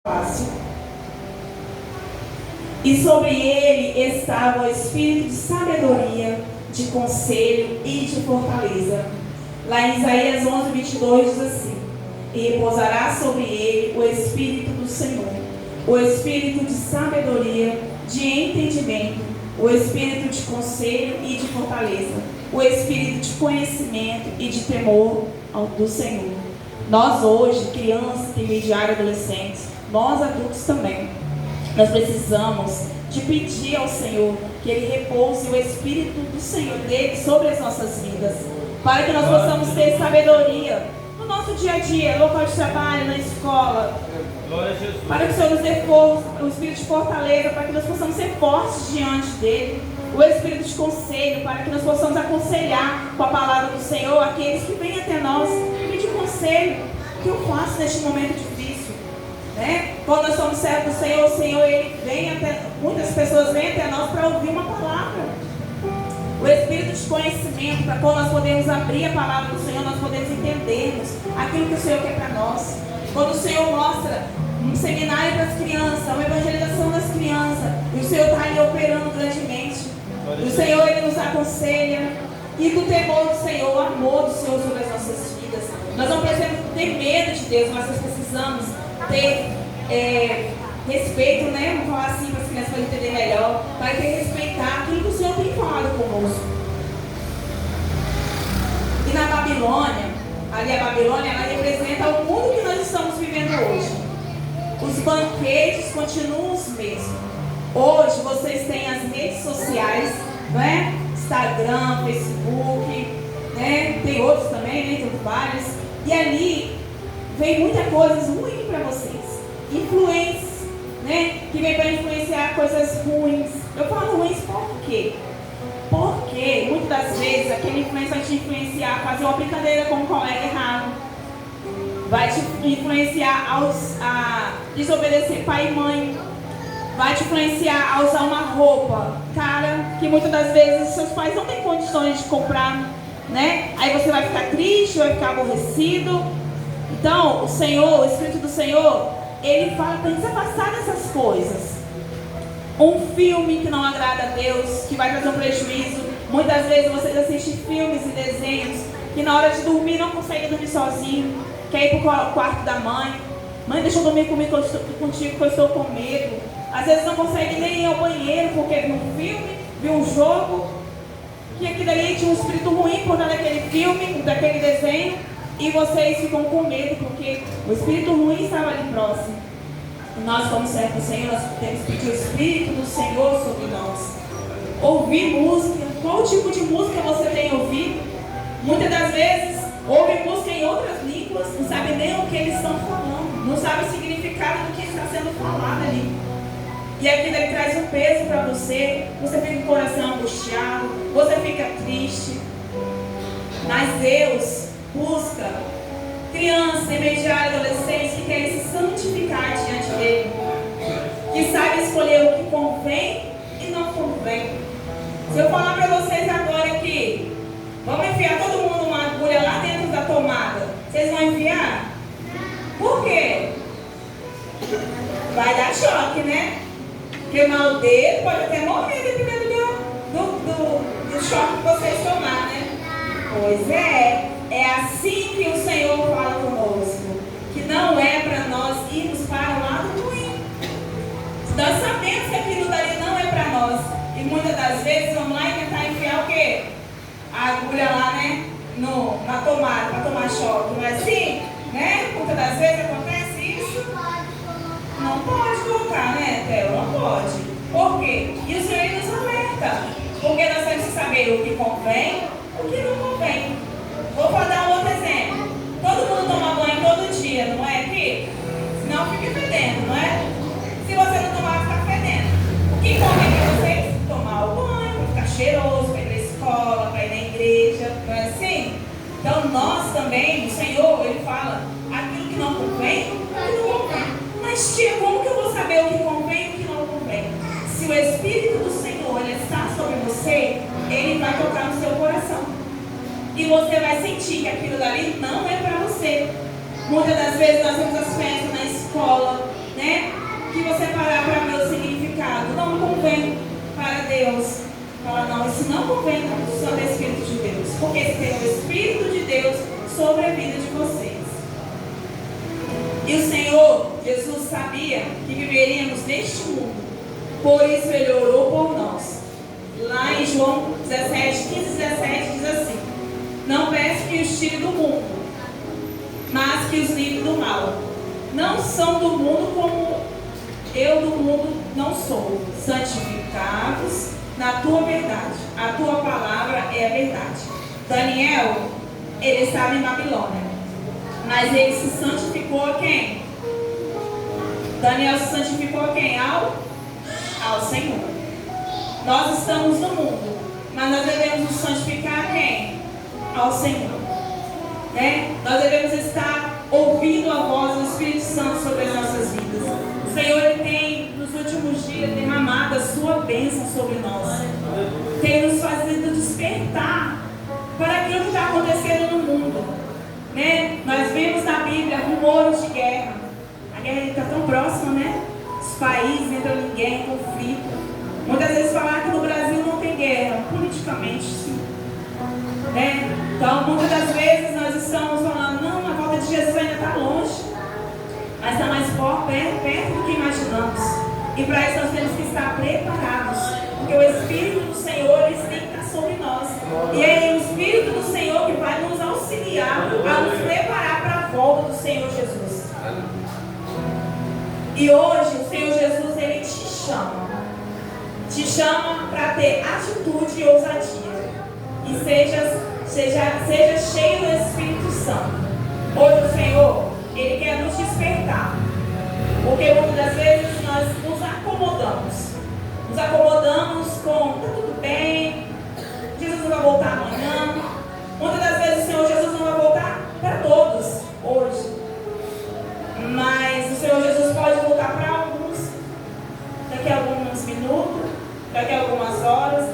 fácil. E sobre ele estava o espírito de sabedoria, de conselho e de fortaleza. Lá em Isaías 11:22 diz assim: e repousará sobre ele o espírito do Senhor, o espírito de sabedoria, de entendimento, o espírito de conselho e de fortaleza, o espírito de conhecimento e de temor do Senhor. Nós hoje, crianças, intermediários, adolescentes, nós adultos também, nós precisamos de pedir ao Senhor que Ele repouse o Espírito do Senhor dele sobre as nossas vidas, para que nós possamos ter sabedoria no nosso dia a dia, no local de trabalho, na escola, para que o Senhor nos dê força, o Espírito de fortaleza, para que nós possamos ser fortes diante dele, o Espírito de conselho, para que nós possamos aconselhar com a palavra do Senhor aqueles que vêm até nós, pedir conselho. O que eu faço neste momento difícil? Quando nós somos servos do Senhor, o Senhor, Ele vem até, muitas pessoas vêm até nós para ouvir uma palavra. O Espírito de conhecimento, para quando nós podemos abrir a palavra do Senhor, nós podemos entendermos aquilo que o Senhor quer para nós. Quando o Senhor mostra um seminário para as crianças, uma evangelização das crianças, e o Senhor está ali operando grandemente, e o Senhor, Ele nos aconselha, e do temor do Senhor, o amor do Senhor sobre as nossas vidas. Nós não precisamos ter medo de Deus, mas nós precisamos ter respeito, Vamos falar assim para as crianças para entender melhor, para ter respeitar aquilo que o Senhor tem falado conosco. E na Babilônia, ali a Babilônia, ela representa o mundo que nós estamos vivendo hoje. Os banquetes continuam os mesmos. Hoje vocês têm as redes sociais, Instagram, Facebook, tem outros também, tem vários. E ali vem muita coisa ruim para vocês. Influências, que vem para influenciar coisas ruins. Eu falo ruins por quê? Porque muitas das vezes aquele influência vai te influenciar a fazer uma brincadeira com um colega errado, vai te influenciar a desobedecer pai e mãe, vai te influenciar a usar uma roupa cara que muitas das vezes seus pais não têm condições de comprar, Aí você vai ficar triste, vai ficar aborrecido. Então o Senhor, o Espírito do Senhor, Ele fala para a gente se afastar dessas coisas. Um filme que não agrada a Deus, que vai trazer um prejuízo. Muitas vezes vocês assistem filmes e desenhos que na hora de dormir não conseguem dormir sozinho, quer ir para o quarto da mãe. Mãe, deixa eu dormir comigo contigo, que eu estou com medo. Às vezes não consegue nem ir ao banheiro porque viu um filme, viu um jogo, que aquilo ali tinha um espírito ruim por trás daquele filme, daquele desenho, e vocês ficam com medo porque o espírito ruim estava ali próximo. E nós, como servos do Senhor, nós temos que pedir o Espírito do Senhor sobre nós. Ouvir música. Qual tipo de música você tem ouvido? Muitas das vezes ouve música em outras línguas, não sabe nem o que eles estão falando, não sabe o significado do que está sendo falado ali. E aquilo ele traz um peso para você, você fica com o coração angustiado, você fica triste. Mas Deus busca crianças, intermediários, adolescentes que querem se santificar diante dele, que sabem escolher o que convém e não convém. Se eu falar para vocês agora que vamos enfiar todo mundo uma agulha lá dentro da tomada, vocês vão enfiar? Por quê? Vai dar choque, Queimar o dedo, pode até morrer dependendo do choque que vocês tomarem, Pois é assim que o Senhor fala conosco, que não é para nós irmos para o lado ruim. Nós sabemos que aquilo dali não é para nós, e muitas das vezes vamos lá e tentar enfiar o quê? A agulha lá, na tomada, para tomar choque, não é assim? Muitas das vezes acontece isso. Não pode colocar, Theo? Não pode. Por quê? E o Senhor nos alerta, porque nós temos que saber o que convém, o que não convém. Vou dar um outro exemplo. Todo mundo toma banho todo dia, não é aqui? Senão fica fedendo, não é? Se você não tomar, vai ficar fedendo. O que convém para vocês? Tomar o banho, para ficar cheiroso, para ir na escola, para ir na igreja, não é assim? Então nós também, o Senhor, Ele fala aquilo que não convém, o que não convém. Mas tia, como que eu vou saber o que convém e o que não convém? Se o Espírito do Senhor Ele está sobre você, Ele vai tocar no seu coração. E você vai sentir que aquilo dali não é para você. Muitas das vezes nós temos as festas na escola, Jesus sabia que viveríamos neste mundo, por isso Ele orou por nós. Lá em João 17, 15 e 17 diz assim: não peço que os tire do mundo, mas que os livre do mal. Não são do mundo como eu do mundo não sou. Santificados na tua verdade. A tua palavra é a verdade. Daniel, ele estava em Babilônia, mas ele se santificou a quem? Daniel se santificou a quem? Ao Senhor. Nós estamos no mundo, mas nós devemos nos santificar a quem? Ao Senhor. Nós devemos estar ouvindo a voz do Espírito Santo sobre as nossas vidas. O Senhor, Ele tem, nos últimos dias, derramado a sua bênção sobre nós. Tem nos fazido despertar para aquilo que está acontecendo no mundo. Nós vemos na Bíblia rumores de guerra. A guerra está tão próxima, né? Os países entram em guerra, em conflito. Muitas vezes falar que no Brasil não tem guerra, politicamente sim. Então, muitas das vezes nós estamos falando, não, a volta de Jesus ainda está longe, mas está mais perto do que imaginamos. E para isso nós temos que estar preparados, porque o Espírito do Senhor, Ele tem que estar sobre nós. E é o Espírito do Senhor que vai nos auxiliar a nos preparar para a volta do Senhor Jesus. E hoje o Senhor Jesus, Ele te chama para ter atitude e ousadia. E seja cheio do Espírito Santo. Hoje o Senhor, Ele quer nos despertar. Porque muitas das vezes nós nos acomodamos. Nos acomodamos com, está tudo bem, Jesus não vai voltar amanhã. Muitas das vezes o Senhor Jesus não vai voltar para todos hoje. Mas o Senhor Jesus pode voltar para alguns. Daqui a alguns minutos, daqui a algumas horas,